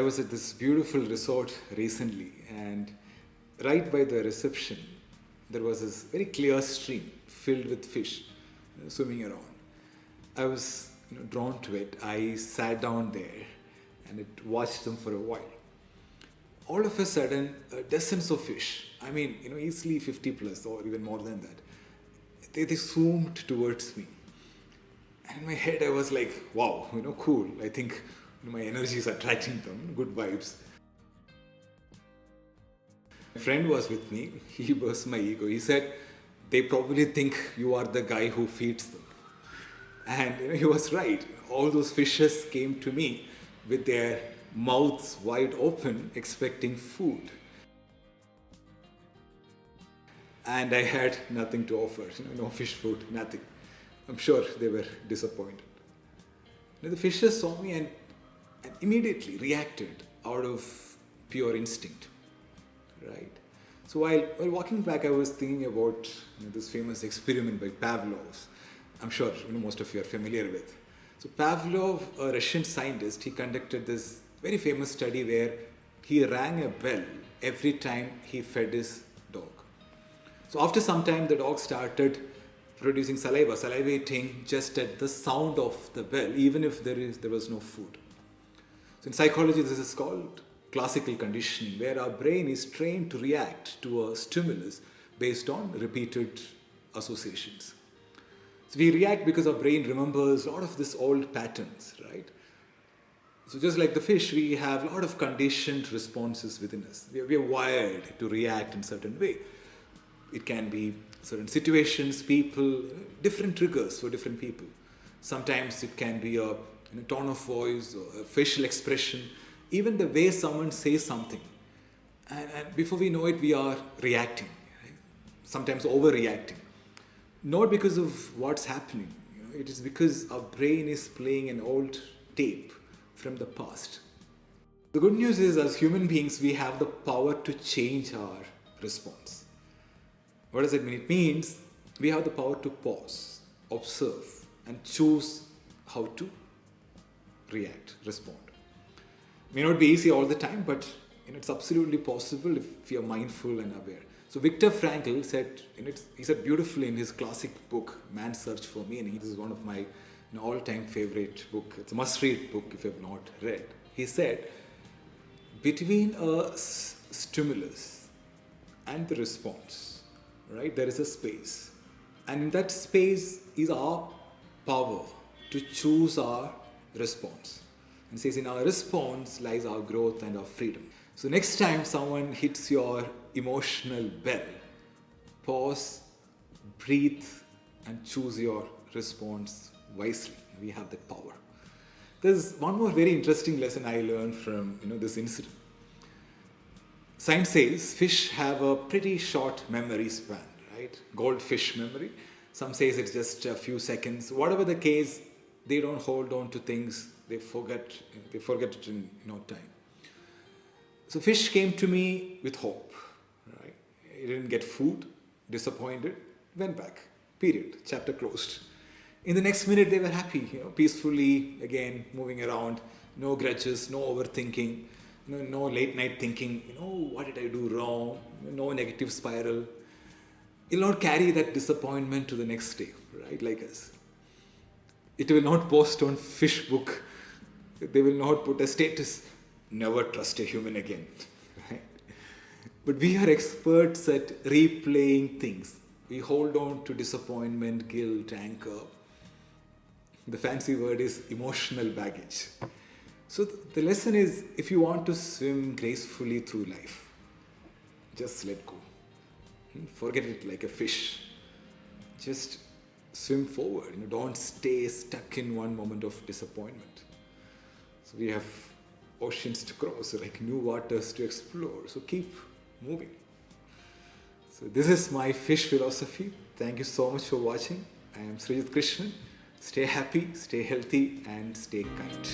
I was at this beautiful resort recently, and right by the reception, there was this very clear stream filled with fish swimming around. I was drawn to it. I sat down there and it watched them for a while. All of a sudden, dozens of fish, I mean, easily 50 plus or even more than that, they zoomed towards me. And in my head, I was like, wow, cool. I think my energy is attracting them, good vibes. My friend was with me. He burst my ego. He said, they probably think you are the guy who feeds them. And he was right. All those fishes came to me with their mouths wide open, expecting food. And I had nothing to offer, no fish food, nothing. I'm sure they were disappointed. The fishes saw me and immediately reacted out of pure instinct, right? So while walking back, I was thinking about this famous experiment by Pavlov. I'm sure most of you are familiar with. So Pavlov, a Russian scientist, he conducted this very famous study where he rang a bell every time he fed his dog. So after some time, the dog started producing saliva, salivating just at the sound of the bell, even if there was no food. So in psychology, this is called classical conditioning, where our brain is trained to react to a stimulus based on repeated associations. So we react because our brain remembers a lot of these old patterns, right? So just like the fish, we have a lot of conditioned responses within us. We are wired to react in a certain way. It can be certain situations, people, different triggers for different people. Sometimes it can be a tone of voice or a facial expression, even the way someone says something. And before we know it, we are reacting, right? Sometimes overreacting. Not because of what's happening. It is because our brain is playing an old tape from the past. The good news is, as human beings, we have the power to change our response. What does it mean? It means we have the power to pause, observe, and choose how to react, respond. It may not be easy all the time, but it's absolutely possible if we are mindful and aware. So Viktor Frankl said, he said beautifully in his classic book, Man's Search for Meaning. This is one of my all-time favorite book. It's a must-read book if you have not read. He said, between a stimulus and the response, right, there is a space. And in that space is our power to choose our response. And says, in our response lies our growth and our freedom. So next time someone hits your emotional bell, pause, breathe, and choose your response wisely. We have that power. There's one more very interesting lesson I learned from this incident. Science says fish have a pretty short memory span, right? Goldfish memory. Some says it's just a few seconds. Whatever the case, they don't hold on to things. They forget it in no time. So fish came to me with hope, right? He didn't get food, disappointed, went back. Period. Chapter closed. In the next minute, they were happy, peacefully again moving around. No grudges, no overthinking, no late night thinking. What did I do wrong? No negative spiral. You'll not carry that disappointment to the next day, right? Like us. It will not post on Facebook. They will not put a status, never trust a human again. Right? But we are experts at replaying things. We hold on to disappointment, guilt, anger. The fancy word is emotional baggage. So the lesson is, if you want to swim gracefully through life, just let go. Forget it like a fish. Just swim forward. Don't stay stuck in one moment of disappointment. So we have oceans to cross, like new waters to explore. So keep moving. So this is my fish philosophy. Thank you so much for watching. I am Sreejith Krishnan. Stay happy, stay healthy, and stay kind.